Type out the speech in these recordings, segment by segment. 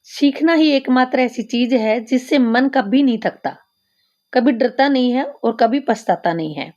सीखना ही एकमात्र ऐसी चीज है जिससे मन कभी नहीं थकता, कभी डरता नहीं है और कभी पछताता नहीं है।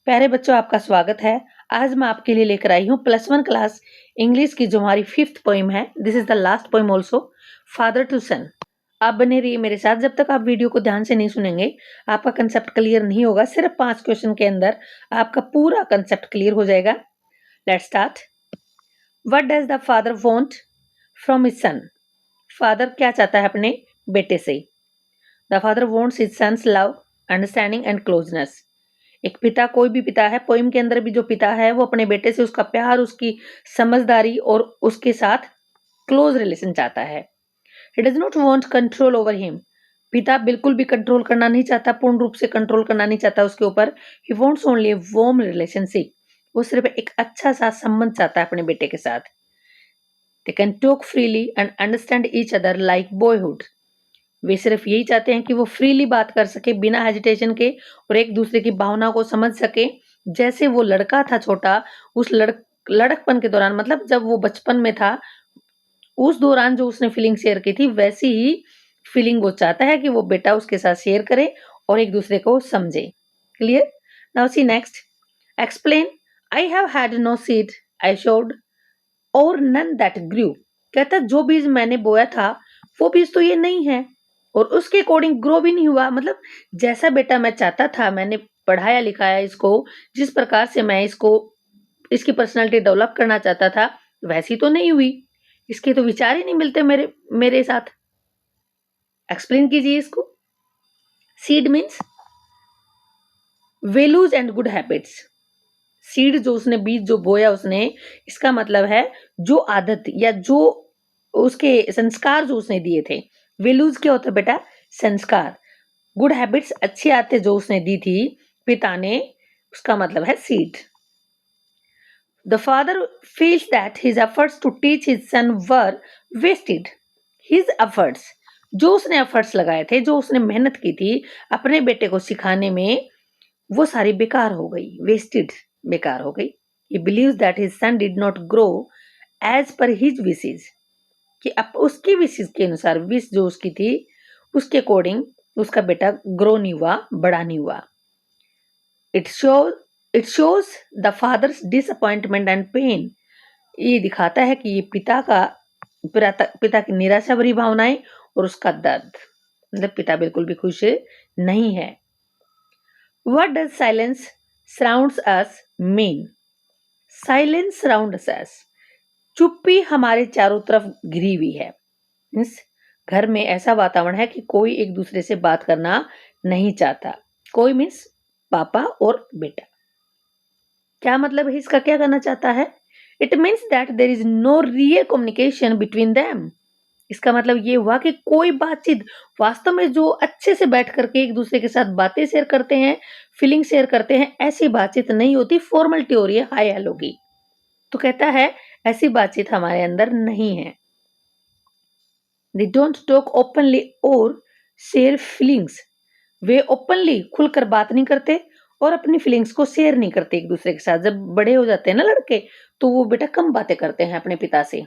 प्यारे बच्चों, आपका स्वागत है। आज मैं आपके लिए लेकर आई हूँ +1 क्लास इंग्लिश की जो हमारी 5th पोइम है। This is the last poem also, father to son. आप बने रहिए मेरे साथ। जब तक आप वीडियो को ध्यान से नहीं सुनेंगे आपका कंसेप्ट क्लियर नहीं होगा। सिर्फ 5 क्वेश्चन के अंदर आपका पूरा कंसेप्ट क्लियर हो जाएगा। Let's start. What does the father want from his son? Father क्या चाहता है अपने बेटे से? The father wants his son's love, understanding and closeness. एक पिता, कोई भी पिता है, पोइम के अंदर भी जो पिता है वो अपने बेटे से उसका प्यार, उसकी समझदारी और उसके साथ क्लोज रिलेशन चाहता है। He does not want control over him. पिता बिल्कुल भी कंट्रोल करना नहीं चाहता, पूर्ण रूप से कंट्रोल करना नहीं चाहता उसके ऊपर। He wants only a warm relationship. वो सिर्फ एक अच्छा सा संबंध चाहता है अपने बेटे के साथ। They can talk freely and understand each other like boyhood. वे सिर्फ यही चाहते हैं कि वो फ्रीली बात कर सके बिना हेजिटेशन के और एक दूसरे की भावना को समझ सके। जैसे वो लड़का था छोटा, उस लड़कपन के दौरान, मतलब जब वो बचपन में था उस दौरान जो उसने फीलिंग शेयर की थी, वैसी ही फीलिंग वो चाहता है कि वो बेटा उसके साथ शेयर करे और एक दूसरे को समझे। Clear? Now see next. Explain. I have had no seed I sowed or none that grew. कहता जो बीज मैंने बोया था वो बीज तो ये नहीं है और उसके अकॉर्डिंग ग्रो भी नहीं हुआ। मतलब जैसा बेटा मैं चाहता था, मैंने पढ़ाया लिखाया इसको, जिस प्रकार से मैं इसको, इसकी पर्सनालिटी डेवलप करना चाहता था, वैसी तो नहीं हुई। इसके तो विचार ही नहीं मिलते मेरे मेरे साथ। एक्सप्लेन कीजिए इसको। Seed means values and good habits. Seed जो उसने, बीज जो बोया उसने, इसका मतलब है जो आदत या जो उसके संस्कार जो उसने दिए थे। वैल्यूज क्या होता है बेटा? संस्कार। गुड हैबिट्स, अच्छी आदतें जो उसने दी थी पिता ने, उसका मतलब है seed. The father feels that his efforts to teach his son were wasted. His efforts, जो उसने एफर्ट्स लगाए थे, जो उसने मेहनत की थी अपने बेटे को सिखाने में, वो सारी बेकार हो गई, वेस्टेड, बेकार हो गई। He believes that his son did not grow as per his wishes, कि अब उसकी विशेष के अनुसार, विश जो उसकी थी उसके अकॉर्डिंग उसका बेटा ग्रो नहीं हुआ, बड़ा नहीं हुआ। It shows the father's disappointment and pain. ये दिखाता है कि ये पिता की निराशा भरी भावनाएं और उसका दर्द। मतलब पिता बिल्कुल भी खुश नहीं है। What does silence surrounds us mean? Silence surrounds us. चुप्पी हमारे चारों तरफ घिरी हुई है। मीन्स घर में ऐसा वातावरण है कि कोई एक दूसरे से बात करना नहीं चाहता। कोई मीन्स पापा और बेटा। क्या मतलब है इसका? क्या करना चाहता है? It means that there is no real communication between them. इसका मतलब ये हुआ कि कोई बातचीत, वास्तव में जो अच्छे से बैठ करके एक दूसरे के साथ बातें शेयर करते हैं, फीलिंग शेयर करते हैं, ऐसी बातचीत नहीं होती। फॉर्मेलिटी हो रही है, हाय हेलो की। तो कहता है ऐसी बातचीत हमारे अंदर नहीं है। दे डोंट टॉक ओपनली और शेयर फीलिंग्स। वे ओपनली, खुलकर बात नहीं करते और अपनी फीलिंग्स को शेयर नहीं करते एक दूसरे के साथ। जब बड़े हो जाते हैं ना लड़के, तो वो बेटा कम बातें करते हैं अपने पिता से।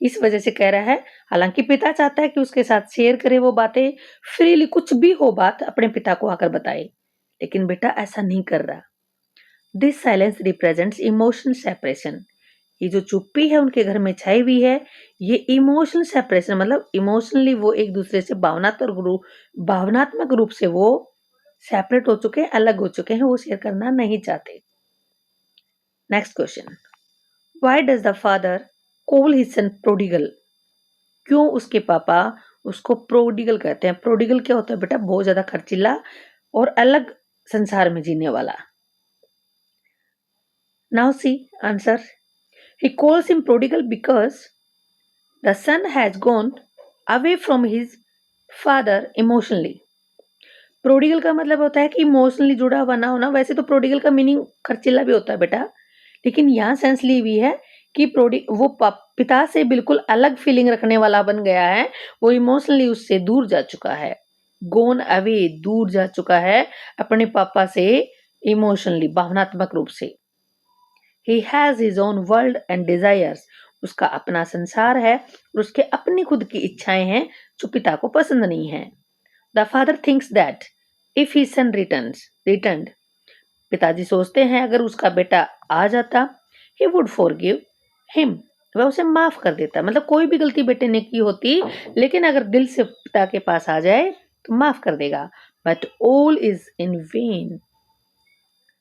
इस वजह से कह रहा है, हालांकि पिता चाहता है कि उसके साथ शेयर करे वो बातें फ्रीली, कुछ भी हो बात अपने पिता को आकर बताए, लेकिन बेटा ऐसा नहीं कर रहा। This silence represents emotional separation. ये जो चुप्पी है उनके घर में छाई हुई है, ये इमोशनल सेपरेशन, मतलब इमोशनली वो एक दूसरे से भावनात्मक रूप से वो सेपरेट हो चुके हैं, अलग हो चुके हैं, वो शेयर करना नहीं चाहते। Next question. Why does the father call his son prodigal? क्यों उसके पापा उसको प्रोडिगल कहते हैं? प्रोडिगल क्या होता है बेटा? बहुत ज्यादा खर्चीला और अलग संसार में जीने वाला। Now see answer. He calls him prodigal because the son has gone away from his father emotionally. Prodigal का मतलब होता है कि इमोशनली जुड़ा हुआ ना होना। वैसे तो प्रोडिगल का मीनिंग खर्चीला भी होता है बेटा, लेकिन यहाँ सेंस ली हुई है कि वो पिता से बिल्कुल अलग फीलिंग रखने वाला बन गया है। वो इमोशनली उससे दूर जा चुका है। गोन अवे, दूर जा चुका है अपने पापा से इमोशनली, भावनात्मक रूप से। He has his own world and desires. उसका अपना संसार है और उसके अपनी खुद की इच्छाएं हैं जो पिता को पसंद नहीं है। The father thinks that if he son returned, पिताजी सोचते हैं अगर उसका बेटा आ जाता, ही वुड फॉरगिव हिम, वह उसे माफ कर देता। मतलब कोई भी गलती बेटे ने की होती, लेकिन अगर दिल से पिता के पास आ जाए तो माफ कर देगा। But all is in when,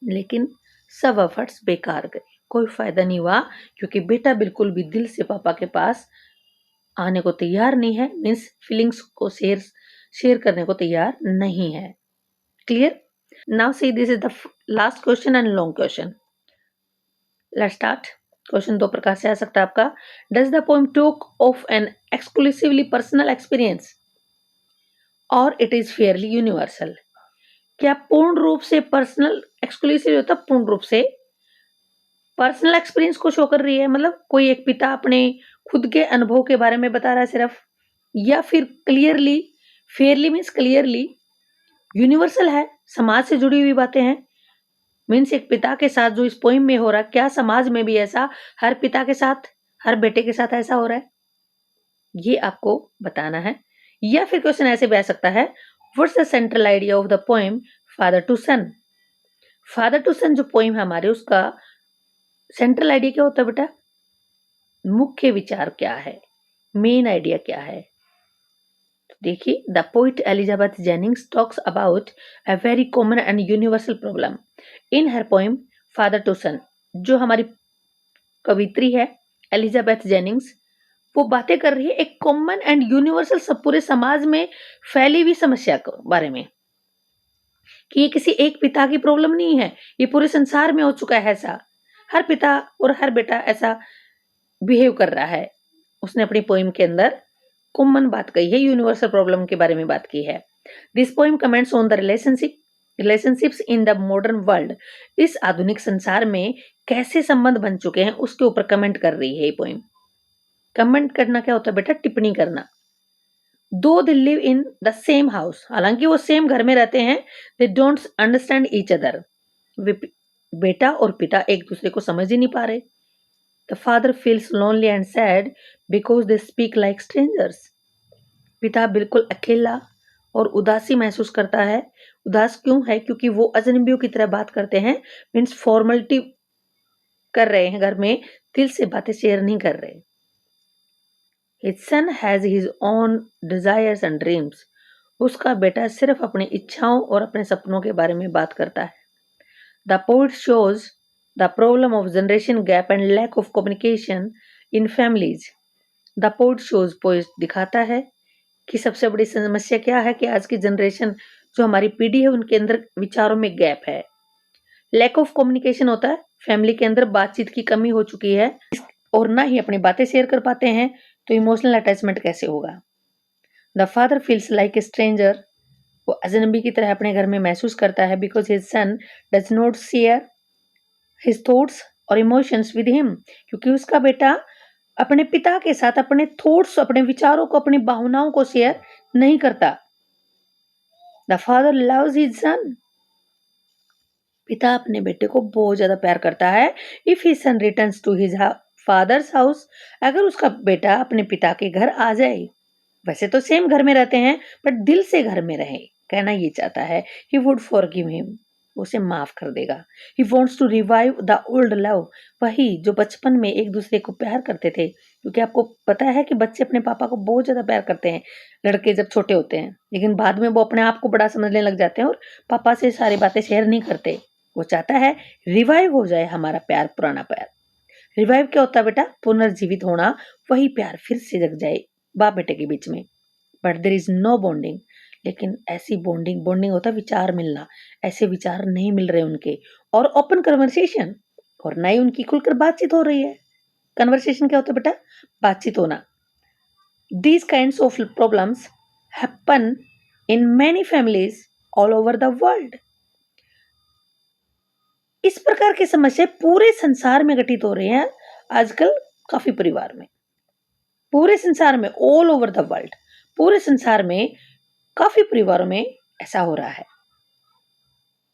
लेकिन सब एफर्ट्स बेकार गए, कोई फायदा नहीं हुआ, क्योंकि बेटा बिल्कुल भी दिल से पापा के पास आने को तैयार नहीं है, मीन्स फीलिंग्स को शेयर करने को तैयार नहीं है। Clear? Now see this is the last question and long question. Let's start. Question दो प्रकार से आ सकता है आपका। Does the poem talk of an exclusively personal experience or it is fairly universal? क्या पूर्ण रूप से पर्सनल एक्सक्लूसिव होता, पूर्ण रूप से पर्सनल एक्सपीरियंस को शो कर रही है, मतलब कोई एक पिता अपने खुद के अनुभव के बारे में बता रहा है सिर्फ, या फिर clearly, Fairlie means clearly universal है, समाज से जुड़ी हुई बातें हैं। मीन्स एक पिता के साथ जो इस पोइम में हो रहा है, क्या समाज में भी ऐसा हर पिता के साथ, हर बेटे के साथ ऐसा हो रहा है, ये आपको बताना है। या फिर क्वेश्चन ऐसे भी आ सकता है, what's the central idea of the poem father to son? Father to son जो पोइम है हमारे, उसका सेंट्रल आइडिया क्या होता है बेटा? मुख्य विचार क्या है, मेन आइडिया क्या है? देखिए, the poet Elizabeth Jennings talks about a very common and universal problem in her poem father to son. जो हमारी कवित्री है एलिजाबेथ जेनिंग्स, वो बातें कर रही है एक कॉमन एंड यूनिवर्सल, सब पूरे समाज में फैली हुई समस्या के बारे में, कि ये किसी एक पिता की प्रॉब्लम नहीं है, ये पूरे संसार में हो चुका है ऐसा, हर पिता और हर बेटा ऐसा बिहेव कर रहा है। उसने अपनी पोइम के अंदर कॉमन बात कही है, यूनिवर्सल प्रॉब्लम के बारे में बात की है। This poem comments on the relationships in the modern world. इस आधुनिक संसार में कैसे संबंध बन चुके हैं उसके ऊपर कमेंट कर रही है ये पोइम। कमेंट करना क्या होता है बेटा? टिप्पणी करना। दो they live in the same house, हालांकि वो सेम घर में रहते हैं, they don't understand each other. बेटा और पिता एक दूसरे को समझ ही नहीं पा रहे। The father feels lonely and sad because they speak like strangers. पिता बिल्कुल अकेला और उदासी महसूस करता है। उदास क्यों है? क्योंकि वो अजनबियों की तरह बात करते हैं, मीन्स फॉर्मेलिटी कर रहे हैं घर में, दिल से बातें शेयर नहीं कर रहे। His son has his own desires and dreams. उसका बेटा सिर्फ अपनी इच्छाओं और अपने सपनों के बारे में बात करता है। The poet shows the problem of generation gap and lack of communication in families. The poet shows, poet दिखाता है कि सबसे बड़ी समस्या क्या है, कि आज की जनरेशन जो हमारी पीढ़ी है उनके अंदर विचारों में गैप है। लैक ऑफ कम्युनिकेशन होता है, फैमिली के अंदर बातचीत की कमी हो चुकी है और ना ही अपनी बातें शेयर कर पाते हैं, तो इमोशनल अटैचमेंट कैसे होगा? The father feels like a stranger, वो अजनबी की तरह अपने घर में महसूस करता है, because his son does not share his thoughts और इमोशंस विद हिम, क्योंकि उसका बेटा अपने पिता के साथ अपने थॉट्स, अपने विचारों को, अपनी भावनाओं को शेयर नहीं करता। The father loves his son, पिता अपने बेटे को बहुत ज्यादा प्यार करता है। If his son returns to his father's house, अगर उसका बेटा अपने पिता के घर आ जाए, वैसे तो सेम घर में रहते हैं बट दिल से घर में रहे, कहना ये चाहता है, ही वुड फॉरगिव हिम, उसे माफ कर देगा। He wants to revive the old love, वही जो बचपन में एक दूसरे को प्यार करते थे, क्योंकि आपको पता है कि बच्चे अपने पापा को बहुत ज्यादा प्यार करते हैं, लड़के जब छोटे होते हैं, लेकिन बाद में वो अपने आप को बड़ा समझने लग जाते हैं और पापा से सारी बातें शेयर नहीं करते। वो चाहता है रिवाइव हो जाए हमारा प्यार, पुराना प्यार। रिवाइव क्या होता है बेटा? पुनर्जीवित होना, वही प्यार फिर से जग जाए बाप बेटे के बीच में। But there is no bonding, लेकिन ऐसी बॉन्डिंग होता है विचार मिलना, ऐसे विचार नहीं मिल रहे उनके, और ओपन कन्वर्सेशन, और ना ही उनकी खुलकर बातचीत हो रही है। कन्वर्सेशन क्या होता है बेटा? बातचीत होना। These kinds of problems happen in many families all over the world. इस प्रकार की समस्या पूरे संसार में घटित हो रही है आजकल, काफी परिवार में, पूरे संसार में, ऑल ओवर द वर्ल्ड, पूरे संसार में काफी परिवारों में ऐसा हो रहा है।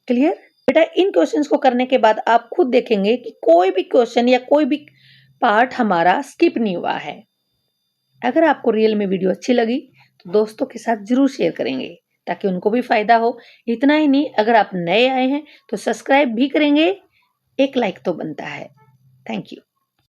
क्लियर बेटा? इन क्वेश्चंस को करने के बाद आप खुद देखेंगे कि कोई भी क्वेश्चन या कोई भी पार्ट हमारा स्किप नहीं हुआ है। अगर आपको रियल में वीडियो अच्छी लगी तो दोस्तों के साथ जरूर शेयर करेंगे ताकि उनको भी फायदा हो। इतना ही नहीं, अगर आप नए आए हैं तो सब्सक्राइब भी करेंगे, एक लाइक तो बनता है। Thank you.